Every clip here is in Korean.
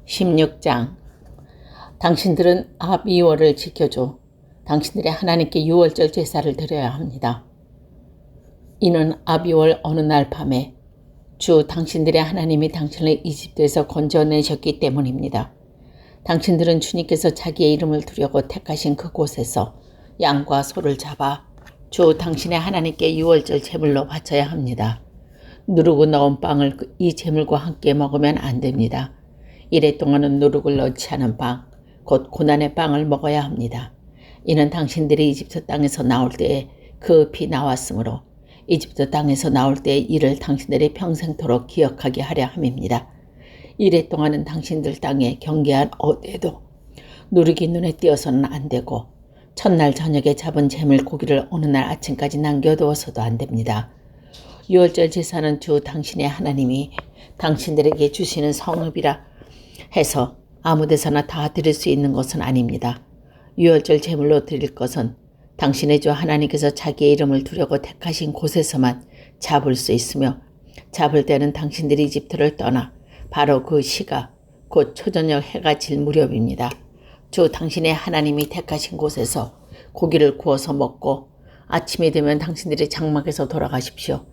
16장. 당신들은 압 2월을 지켜줘. 당신들의 하나님께 유월절 제사를 드려야 합니다. 이는 압 2월 어느 날 밤에 주 당신들의 하나님이 당신을 이집트에서 건져내셨기 때문입니다. 당신들은 주님께서 자기의 이름을 두려고 택하신 그곳에서 양과 소를 잡아 주 당신의 하나님께 유월절 제물로 바쳐야 합니다. 누르고 넣은 빵을 이 제물과 함께 먹으면 안 됩니다. 이래 동안은 누룩을 넣지 않은 빵, 곧 고난의 빵을 먹어야 합니다. 이는 당신들이 이집트 땅에서 나올 때에 급히 나왔으므로 이집트 땅에서 나올 때의 일을 당신들이 평생토록 기억하게 하려 함입니다. 이래 동안은 당신들 땅에 경계한 어디에도 누룩이 눈에 띄어서는 안 되고 첫날 저녁에 잡은 재물 고기를 어느 날 아침까지 남겨두어서도 안 됩니다. 유월절 제사는 주 당신의 하나님이 당신들에게 주시는 성읍이라 해서 아무 데서나 다 드릴 수 있는 것은 아닙니다. 유월절 제물로 드릴 것은 당신의 주 하나님께서 자기의 이름을 두려고 택하신 곳에서만 잡을 수 있으며 잡을 때는 당신들이 이집트를 떠나 바로 그 시가 곧 초저녁 해가 질 무렵입니다. 주 당신의 하나님이 택하신 곳에서 고기를 구워서 먹고 아침이 되면 당신들이 장막에서 돌아가십시오.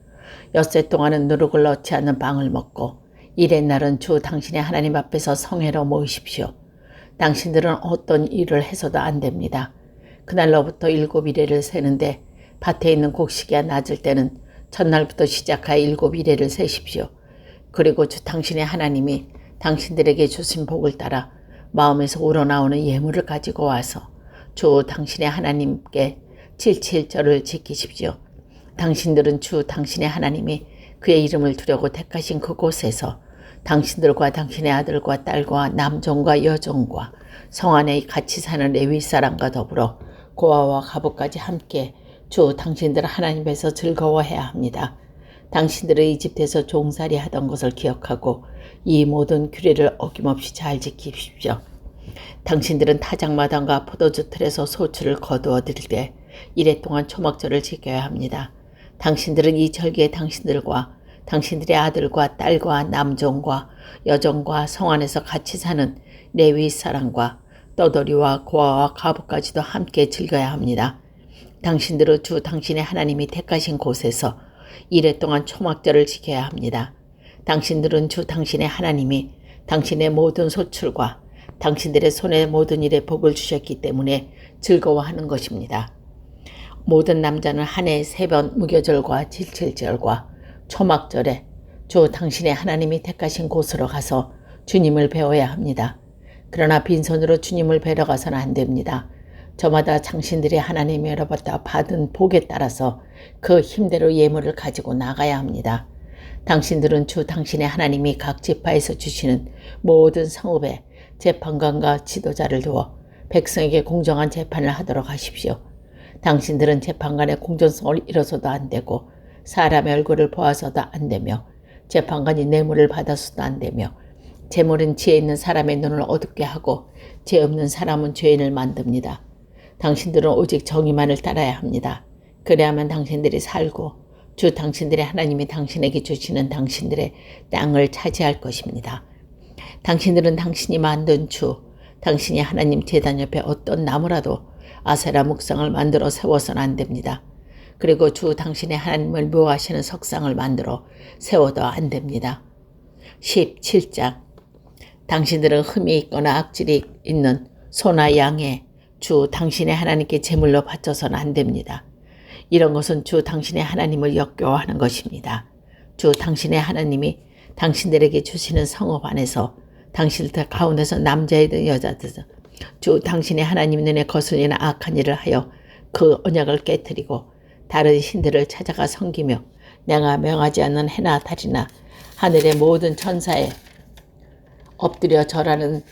엿새 동안은 누룩을 넣지 않는 빵을 먹고 이래 날은 주 당신의 하나님 앞에서 성회로 모이십시오. 당신들은 어떤 일을 해서도 안 됩니다. 그날로부터 7이래를 세는데 밭에 있는 곡식이 낮을 때는 첫날부터 시작하여 7이래를 세십시오. 그리고 주 당신의 하나님이 당신들에게 주신 복을 따라 마음에서 우러나오는 예물을 가지고 와서 주 당신의 하나님께 77절을 지키십시오. 당신들은 주 당신의 하나님이 그의 이름을 두려고 택하신 그곳에서 당신들과 당신의 아들과 딸과 남종과 여종과 성 안에 같이 사는 레위 사람과 더불어 고아와 가부까지 함께 주 당신들 하나님에서 즐거워해야 합니다. 당신들은 이집트에서 종살이 하던 것을 기억하고 이 모든 규례를 어김없이 잘 지키십시오. 당신들은 타작마당과 포도주 틀에서 소출을 거두어 드릴 때 이래 동안 초막절을 지켜야 합니다. 당신들은 이 절기에 당신들과 당신들의 아들과 딸과 남종과 여종과 성 안에서 같이 사는 레위 사람과 떠돌이와 고아와 가부까지도 함께 즐겨야 합니다. 당신들은 주 당신의 하나님이 택하신 곳에서 이래 동안 초막절을 지켜야 합니다. 당신들은 주 당신의 하나님이 당신의 모든 소출과 당신들의 손의 모든 일에 복을 주셨기 때문에 즐거워하는 것입니다. 모든 남자는 한 해에 3번 무교절과 질칠절과 초막절에 주 당신의 하나님이 택하신 곳으로 가서 주님을 배워야 합니다. 그러나 빈손으로 주님을 뵈러 가서는 안 됩니다. 저마다 당신들이 하나님으로부터 받은 복에 따라서 그 힘대로 예물을 가지고 나가야 합니다. 당신들은 주 당신의 하나님이 각 지파에서 주시는 모든 성읍에 재판관과 지도자를 두어 백성에게 공정한 재판을 하도록 하십시오. 당신들은 재판관의 공정성을 잃어서도 안 되고 사람의 얼굴을 보아서도 안 되며 재판관이 뇌물을 받아서도 안 되며 재물은 지혜 있는 사람의 눈을 어둡게 하고 죄 없는 사람은 죄인을 만듭니다. 당신들은 오직 정의만을 따라야 합니다. 그래야만 당신들이 살고 주 당신들의 하나님이 당신에게 주시는 당신들의 땅을 차지할 것입니다. 당신들은 당신이 만든 주, 당신이 하나님 제단 옆에 어떤 나무라도 아세라 묵상을 만들어 세워서는 안 됩니다. 그리고 주 당신의 하나님을 묘하시는 석상을 만들어 세워도 안 됩니다. 17장. 당신들은 흠이 있거나 악질이 있는 소나 양에 주 당신의 하나님께 제물로 바쳐서는 안 됩니다. 이런 것은 주 당신의 하나님을 역겨워하는 것입니다. 주 당신의 하나님이 당신들에게 주시는 성읍 안에서 당신들 가운데서 남자이든 여자든 주 당신의 하나님 눈에 거슬리는 악한 일을 하여 그 언약을 깨뜨리고 다른 신들을 찾아가 섬기며 내가 명하지 않는 해나 달이나 하늘의 모든 천사에 엎드려 절하는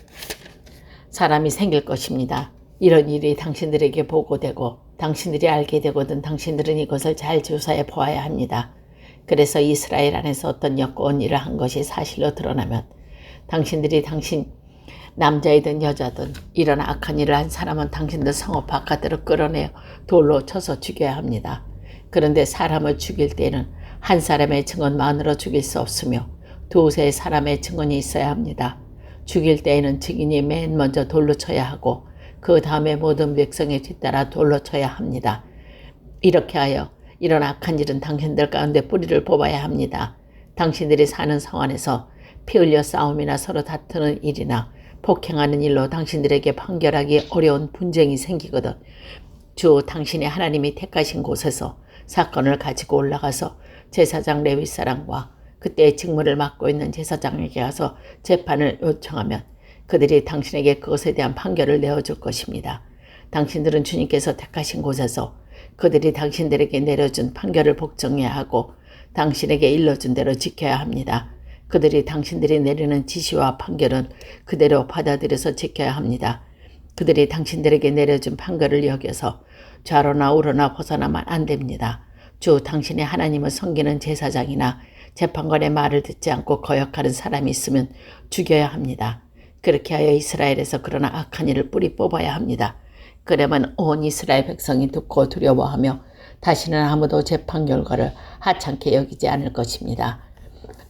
사람이 생길 것입니다. 이런 일이 당신들에게 보고되고 당신들이 알게 되거든 당신들은 이것을 잘 조사해 보아야 합니다. 그래서 이스라엘 안에서 어떤 역겨운 일을 한 것이 사실로 드러나면 당신들이 당신 남자이든 여자든 이런 악한 일을 한 사람은 당신들 성읍 바깥으로 끌어내어 돌로 쳐서 죽여야 합니다. 그런데 사람을 죽일 때는 한 사람의 증언만으로 죽일 수 없으며 두세 사람의 증언이 있어야 합니다. 죽일 때에는 증인이 맨 먼저 돌로 쳐야 하고 그 다음에 모든 백성에 뒤따라 돌로 쳐야 합니다. 이렇게 하여 이런 악한 일은 당신들 가운데 뿌리를 뽑아야 합니다. 당신들이 사는 성 안에서 피 흘려 싸움이나 서로 다투는 일이나 폭행하는 일로 당신들에게 판결하기 어려운 분쟁이 생기거든 주 당신의 하나님이 택하신 곳에서 사건을 가지고 올라가서 제사장 레위 사람과 그때의 직무를 맡고 있는 제사장에게 가서 재판을 요청하면 그들이 당신에게 그것에 대한 판결을 내어줄 것입니다. 당신들은 주님께서 택하신 곳에서 그들이 당신들에게 내려준 판결을 복종해야 하고 당신에게 일러준 대로 지켜야 합니다. 그들이 당신들이 내리는 지시와 판결은 그대로 받아들여서 지켜야 합니다. 그들이 당신들에게 내려준 판결을 여겨서 좌로나 우로나 벗어나면 안 됩니다. 주 당신의 하나님을 섬기는 제사장이나 재판관의 말을 듣지 않고 거역하는 사람이 있으면 죽여야 합니다. 그렇게 하여 이스라엘에서 그러나 악한 일을 뿌리 뽑아야 합니다. 그러면 온 이스라엘 백성이 듣고 두려워하며 다시는 아무도 재판 결과를 하찮게 여기지 않을 것입니다.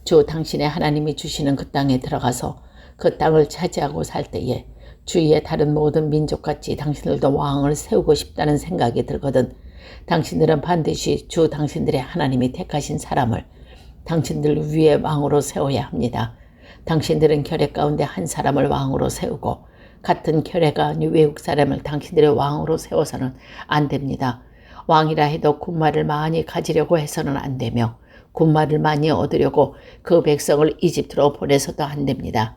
주 당신의 하나님이 주시는 그 땅에 들어가서 그 땅을 차지하고 살 때에 주위의 다른 모든 민족같이 당신들도 왕을 세우고 싶다는 생각이 들거든 당신들은 반드시 주 당신들의 하나님이 택하신 사람을 당신들 위에 왕으로 세워야 합니다. 당신들은 결례 가운데 한 사람을 왕으로 세우고 같은 결례가 아닌 외국 사람을 당신들의 왕으로 세워서는 안 됩니다. 왕이라 해도 군말을 많이 가지려고 해서는 안 되며 군말을 많이 얻으려고 그 백성을 이집트로 보내서도 안 됩니다.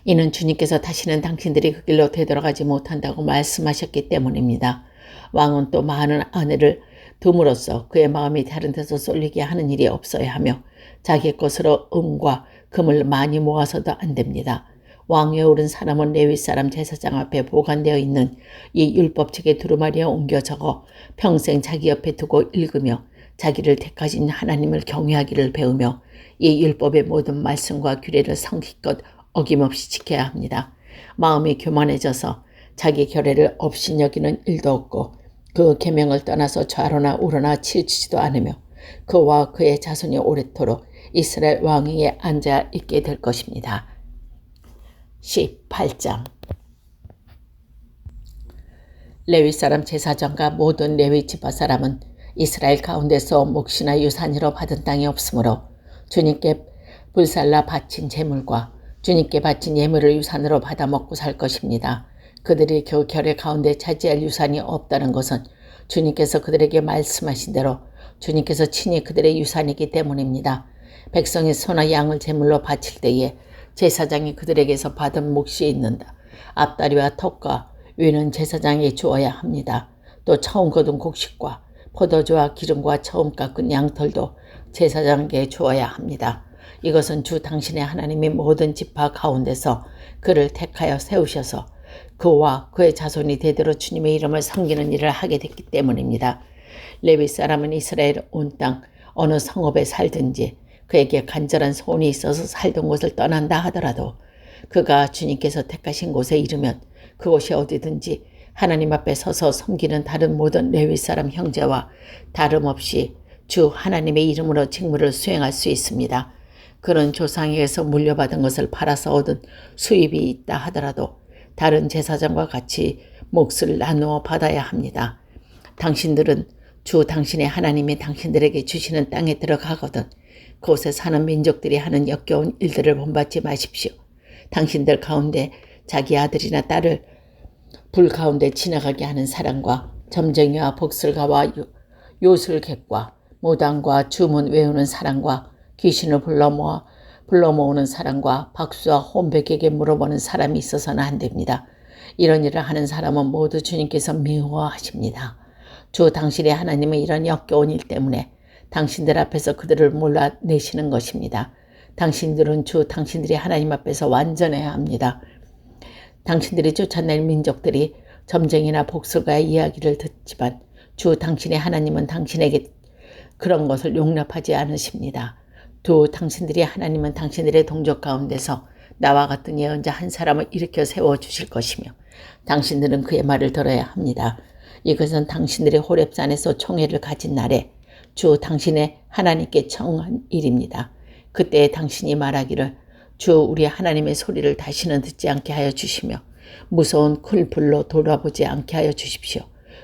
이는 주님께서 다시는 당신들이 그 길로 되돌아가지 못한다고 말씀하셨기 때문입니다. 왕은 또 많은 아내를 둠으로써 그의 마음이 다른 데서 쏠리게 하는 일이 없어야 하며 자기 것으로 은과 금을 많이 모아서도 안 됩니다. 왕위에 오른 사람은 레위 사람 제사장 앞에 보관되어 있는 이 율법책에 두루마리에 옮겨 적어 평생 자기 옆에 두고 읽으며 자기를 택하신 하나님을 경외하기를 배우며 이 율법의 모든 말씀과 규례를 성실껏 어김없이 지켜야 합니다. 마음이 교만해져서 자기 결례를 업신여기는 일도 없고 그 계명을 떠나서 좌로나 우로나 치우치지도 않으며 그와 그의 자손이 오래도록 이스라엘 왕위에 앉아 있게 될 것입니다. 18장 레위 사람 제사장과 모든 레위 지파 사람은 이스라엘 가운데서 몫이나 유산으로 받은 땅이 없으므로 주님께 불살라 바친 제물과 주님께 바친 예물을 유산으로 받아 먹고 살 것입니다. 그들이 그 결례 가운데 차지할 유산이 없다는 것은 주님께서 그들에게 말씀하신 대로 주님께서 친히 그들의 유산이기 때문입니다. 백성이 소나 양을 제물로 바칠 때에 제사장이 그들에게서 받은 몫이 있는다. 앞다리와 턱과 위는 제사장에게 주어야 합니다. 또 처음 거둔 곡식과 포도주와 기름과 처음 깎은 양털도 제사장에게 주어야 합니다. 이것은 주 당신의 하나님이 모든 지파 가운데서 그를 택하여 세우셔서 그와 그의 자손이 대대로 주님의 이름을 섬기는 일을 하게 됐기 때문입니다. 레위 사람은 이스라엘 온 땅 어느 성읍에 살든지 그에게 간절한 소원이 있어서 살던 곳을 떠난다 하더라도 그가 주님께서 택하신 곳에 이르면 그곳이 어디든지 하나님 앞에 서서 섬기는 다른 모든 레위 사람 형제와 다름없이 주 하나님의 이름으로 직무를 수행할 수 있습니다. 그런 조상에게서 물려받은 것을 팔아서 얻은 수입이 있다 하더라도 다른 제사장과 같이 몫을 나누어 받아야 합니다. 당신들은 주 당신의 하나님이 당신들에게 주시는 땅에 들어가거든 그곳에 사는 민족들이 하는 역겨운 일들을 본받지 마십시오. 당신들 가운데 자기 아들이나 딸을 불 가운데 지나가게 하는 사람과 점쟁이와 복술가와 요술객과 무당과 주문 외우는 사람과 귀신을 불러 모으는 사람과 박수와 혼백에게 물어보는 사람이 있어서는 안 됩니다. 이런 일을 하는 사람은 모두 주님께서 미워하십니다. 주 당신의 하나님은 이런 역겨운 일 때문에 당신들 앞에서 그들을 몰아내시는 것입니다. 당신들은 주 당신들이 하나님 앞에서 완전해야 합니다. 당신들이 쫓아낼 민족들이 점쟁이나 복술가의 이야기를 듣지만 주 당신의 하나님은 당신에게 그런 것을 용납하지 않으십니다. 또 당신들이 하나님은 당신들의 동족 가운데서 나와 같은 예언자 한 사람을 일으켜 세워주실 것이며 당신들은 그의 말을 들어야 합니다. 이것은 당신들의 호렙산에서 총회를 가진 날에 주 당신의 하나님께 청한 일입니다. 그때 당신이 말하기를 주 우리 하나님의 소리를 다시는 듣지 않게 하여 주시며 무서운 큰 불로 돌아보지 않게 하여 주십시오.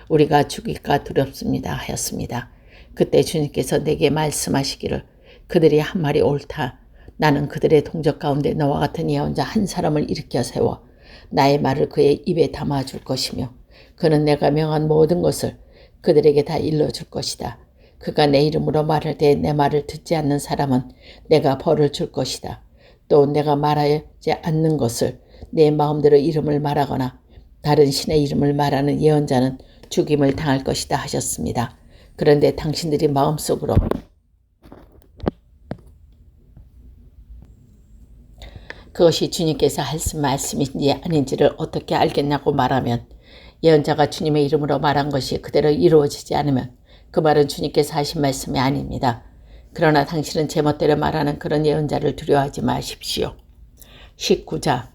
우리가 죽일까 두렵습니다 하였습니다. 그때 주님께서 내게 말씀하시기를 그들이 한 말이 옳다. 나는 그들의 동족 가운데 너와 같은 예언자 한 사람을 일으켜 세워 나의 말을 그의 입에 담아줄 것이며 그는 내가 명한 모든 것을 그들에게 다 일러줄 것이다. 그가 내 이름으로 말할 때 내 말을 듣지 않는 사람은 내가 벌을 줄 것이다. 또 내가 말하지 않는 것을 내 마음대로 이름을 말하거나 다른 신의 이름을 말하는 예언자는 죽임을 당할 것이다 하셨습니다. 그런데 당신들이 마음속으로 그것이 주님께서 하신 말씀인지 아닌지를 어떻게 알겠냐고 말하면 예언자가 주님의 이름으로 말한 것이 그대로 이루어지지 않으면 그 말은 주님께서 하신 말씀이 아닙니다. 그러나 당신은 제멋대로 말하는 그런 예언자를 두려워하지 마십시오. 19자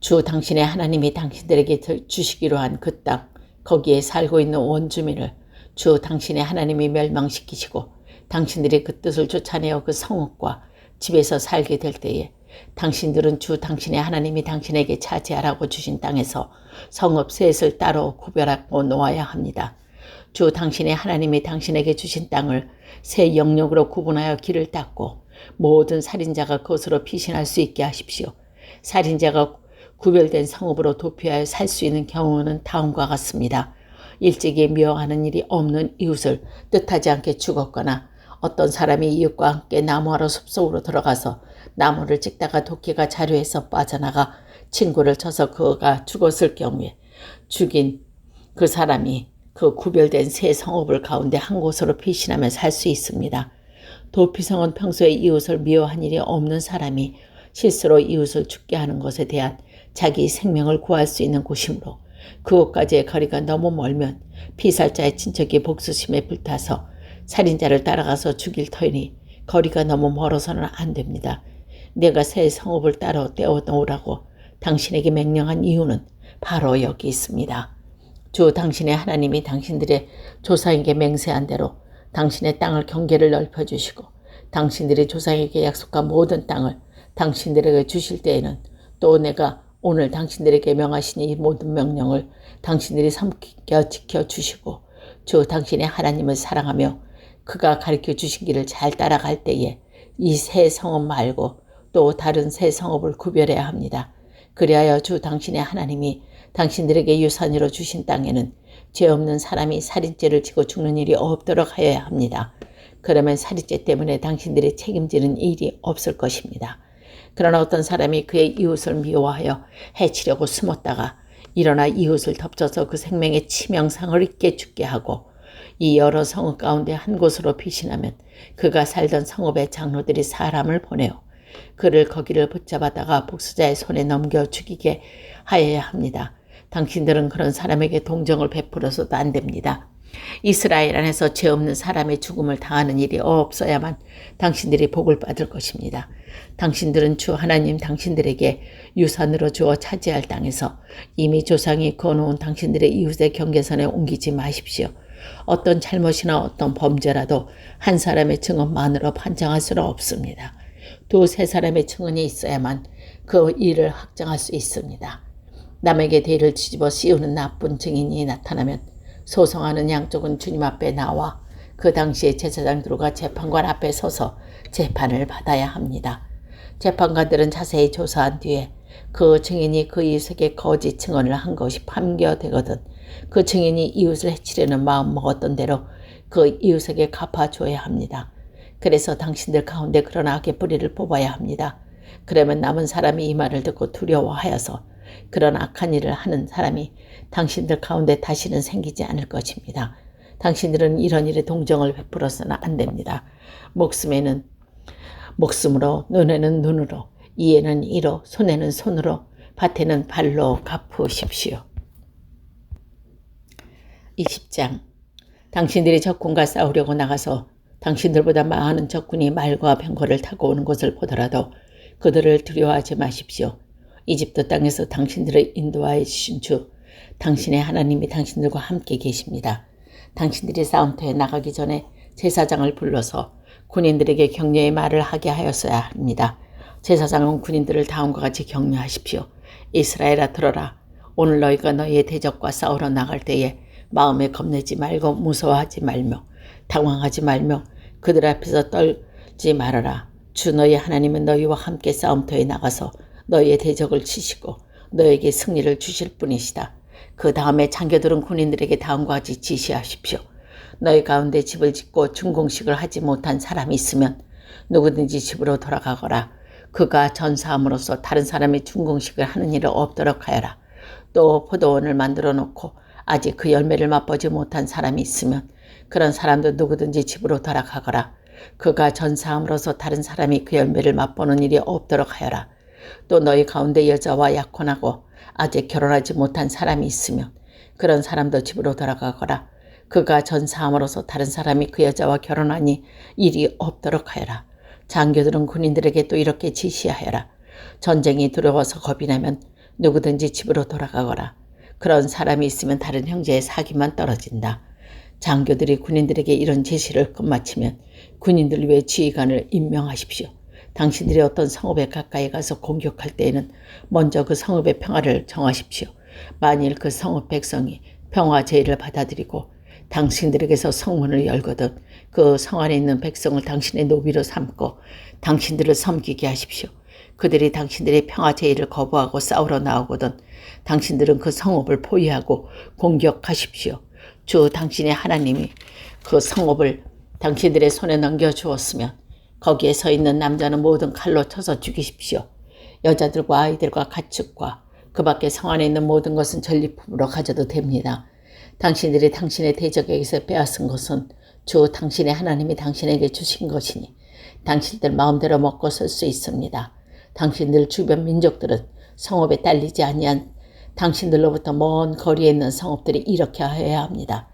주 당신의 하나님이 당신들에게 주시기로 한 그 땅 거기에 살고 있는 원주민을 주 당신의 하나님이 멸망시키시고 당신들이 그 뜻을 쫓아내어 그 성읍과 집에서 살게 될 때에 당신들은 주 당신의 하나님이 당신에게 차지하라고 주신 땅에서 성읍 셋을 따로 구별하고 놓아야 합니다. 주 당신의 하나님이 당신에게 주신 땅을 세 영역으로 구분하여 길을 닦고 모든 살인자가 그것으로 피신할 수 있게 하십시오. 살인자가 구별된 성읍으로 도피하여 살 수 있는 경우는 다음과 같습니다. 일찍이 미워하는 일이 없는 이웃을 뜻하지 않게 죽었거나 어떤 사람이 이웃과 함께 나무하러 숲속으로 들어가서 나무를 찍다가 도끼가 자루에서 빠져나가 친구를 쳐서 그가 죽었을 경우에 죽인 그 사람이 그 구별된 세 성읍을 가운데 한 곳으로 피신하며 살 수 있습니다. 도피성은 평소에 이웃을 미워한 일이 없는 사람이 실수로 이웃을 죽게 하는 것에 대한 자기 생명을 구할 수 있는 곳이므로 그곳까지의 거리가 너무 멀면 피살자의 친척이 복수심에 불타서 살인자를 따라가서 죽일 터이니 거리가 너무 멀어서는 안 됩니다. 내가 새 성읍을 따로 떼어 놓으라고 당신에게 명령한 이유는 바로 여기 있습니다. 주 당신의 하나님이 당신들의 조상에게 맹세한 대로 당신의 땅을 경계를 넓혀주시고 당신들이 조상에게 약속한 모든 땅을 당신들에게 주실 때에는 또 내가 오늘 당신들에게 명하신 이 모든 명령을 당신들이 섬겨 지켜주시고 주 당신의 하나님을 사랑하며 그가 가르쳐 주신 길을 잘 따라갈 때에 이 새 성읍 말고 또 다른 새 성읍을 구별해야 합니다. 그리하여 주 당신의 하나님이 당신들에게 유산으로 주신 땅에는 죄 없는 사람이 살인죄를 지고 죽는 일이 없도록 하여야 합니다. 그러면 살인죄 때문에 당신들이 책임지는 일이 없을 것입니다. 그러나 어떤 사람이 그의 이웃을 미워하여 해치려고 숨었다가 일어나 이웃을 덮쳐서 그 생명의 치명상을 입게 죽게 하고 이 여러 성읍 가운데 한 곳으로 피신하면 그가 살던 성읍의 장로들이 사람을 보내어 그를 거기를 붙잡아다가 복수자의 손에 넘겨 죽이게 하여야 합니다. 당신들은 그런 사람에게 동정을 베풀어서도 안 됩니다. 이스라엘 안에서 죄 없는 사람의 죽음을 당하는 일이 없어야만 당신들이 복을 받을 것입니다. 당신들은 주 하나님 당신들에게 유산으로 주어 차지할 땅에서 이미 조상이 그어놓은 당신들의 이웃의 경계선에 옮기지 마십시오. 어떤 잘못이나 어떤 범죄라도 한 사람의 증언만으로 판정할 수는 없습니다. 두세 사람의 증언이 있어야만 그 일을 확정할 수 있습니다. 남에게 대를 뒤집어 씌우는 나쁜 증인이 나타나면 소송하는 양쪽은 주님 앞에 나와 그 당시에 제사장들과 재판관 앞에 서서 재판을 받아야 합니다. 재판관들은 자세히 조사한 뒤에 그 증인이 그 이웃에게 거짓 증언을 한 것이 판결되거든 그 증인이 이웃을 해치려는 마음 먹었던 대로 그 이웃에게 갚아줘야 합니다. 그래서 당신들 가운데 그런 악의 뿌리를 뽑아야 합니다. 그러면 남은 사람이 이 말을 듣고 두려워하여서 그런 악한 일을 하는 사람이 당신들 가운데 다시는 생기지 않을 것입니다. 당신들은 이런 일에 동정을 베풀어서는 안 됩니다. 목숨에는 목숨으로, 눈에는 눈으로, 이에는 이로, 손에는 손으로, 밭에는 발로 갚으십시오. 20장 당신들이 적군과 싸우려고 나가서 당신들보다 많은 적군이 말과 병거를 타고 오는 것을 보더라도 그들을 두려워하지 마십시오. 이집트 땅에서 당신들을 인도하여 주신 주, 당신의 하나님이 당신들과 함께 계십니다. 당신들이 싸움터에 나가기 전에 제사장을 불러서 군인들에게 격려의 말을 하게 하였어야 합니다. 제사장은 군인들을 다음과 같이 격려하십시오. 이스라엘아 들어라. 오늘 너희가 너희의 대적과 싸우러 나갈 때에 마음에 겁내지 말고 무서워하지 말며 당황하지 말며 그들 앞에서 떨지 말아라. 주 너희 하나님은 너희와 함께 싸움터에 나가서 너희의 대적을 치시고 너에게 승리를 주실 분이시다. 그 다음에 장교들은 군인들에게 다음과 같이 지시하십시오. 너희 가운데 집을 짓고 준공식을 하지 못한 사람이 있으면 누구든지 집으로 돌아가거라. 그가 전사함으로써 다른 사람이 준공식을 하는 일을 없도록 하여라. 또 포도원을 만들어 놓고 아직 그 열매를 맛보지 못한 사람이 있으면 그런 사람도 누구든지 집으로 돌아가거라. 그가 전사함으로써 다른 사람이 그 열매를 맛보는 일이 없도록 하여라. 또 너희 가운데 여자와 약혼하고 아직 결혼하지 못한 사람이 있으면 그런 사람도 집으로 돌아가거라. 그가 전사함으로써 다른 사람이 그 여자와 결혼하니 일이 없도록 하여라. 장교들은 군인들에게 또 이렇게 지시하여라. 전쟁이 두려워서 겁이 나면 누구든지 집으로 돌아가거라. 그런 사람이 있으면 다른 형제의 사기만 떨어진다. 장교들이 군인들에게 이런 제시를 끝마치면 군인들 외 지휘관을 임명하십시오. 당신들이 어떤 성읍에 가까이 가서 공격할 때에는 먼저 그 성읍의 평화를 정하십시오. 만일 그 성읍 백성이 평화 제의를 받아들이고 당신들에게서 성문을 열거든 그 성 안에 있는 백성을 당신의 노비로 삼고 당신들을 섬기게 하십시오. 그들이 당신들의 평화 제의를 거부하고 싸우러 나오거든 당신들은 그 성읍을 포위하고 공격하십시오. 주 당신의 하나님이 그 성읍을 당신들의 손에 넘겨주었으면 거기에 서 있는 남자는 모든 칼로 쳐서 죽이십시오. 여자들과 아이들과 가축과 그 밖에 성 안에 있는 모든 것은 전리품으로 가져도 됩니다. 당신들이 당신의 대적에게서 빼앗은 것은 주 당신의 하나님이 당신에게 주신 것이니 당신들 마음대로 먹고 설 수 있습니다. 당신들 주변 민족들은 성읍에 딸리지 아니한 당신들로부터 먼 거리에 있는 성읍들이 이렇게 하여야 합니다.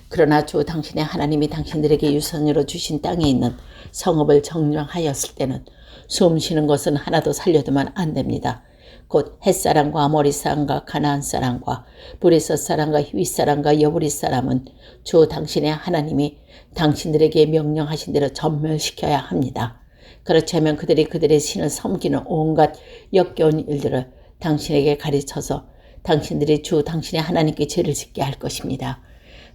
그러나 주 당신의 하나님이 당신들에게 유선으로 주신 땅에 있는 성읍을 점령하였을 때는 숨 쉬는 것은 하나도 살려두면 안 됩니다. 곧 햇사람과 아모리 사람과 가나안 사람과 브리스 사람과 히윗 사람과 여부리 사람은 주 당신의 하나님이 당신들에게 명령하신 대로 전멸시켜야 합니다. 그렇지 않으면 그들이 그들의 신을 섬기는 온갖 역겨운 일들을 당신에게 가르쳐서 당신들이 주 당신의 하나님께 죄를 짓게 할 것입니다.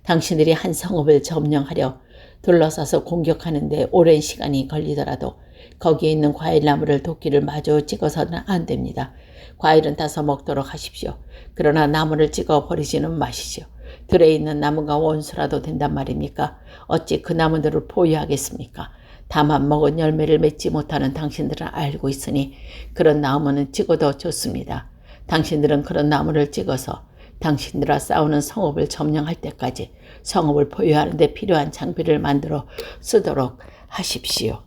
당신들이 한 성읍을 점령하려 둘러싸서 공격하는데 오랜 시간이 걸리더라도 거기에 있는 과일나무를 도끼를 마주 찍어서는 안 됩니다. 과일은 따서 먹도록 하십시오. 그러나 나무를 찍어 버리지는 마시죠. 들에 있는 나무가 원수라도 된단 말입니까? 어찌 그 나무들을 포위하겠습니까? 다만 먹은 열매를 맺지 못하는 당신들은 알고 있으니 그런 나무는 찍어도 좋습니다. 당신들은 그런 나무를 찍어서 당신들과 싸우는 성읍을 점령할 때까지 성읍을 포위하는 데 필요한 장비를 만들어 쓰도록 하십시오.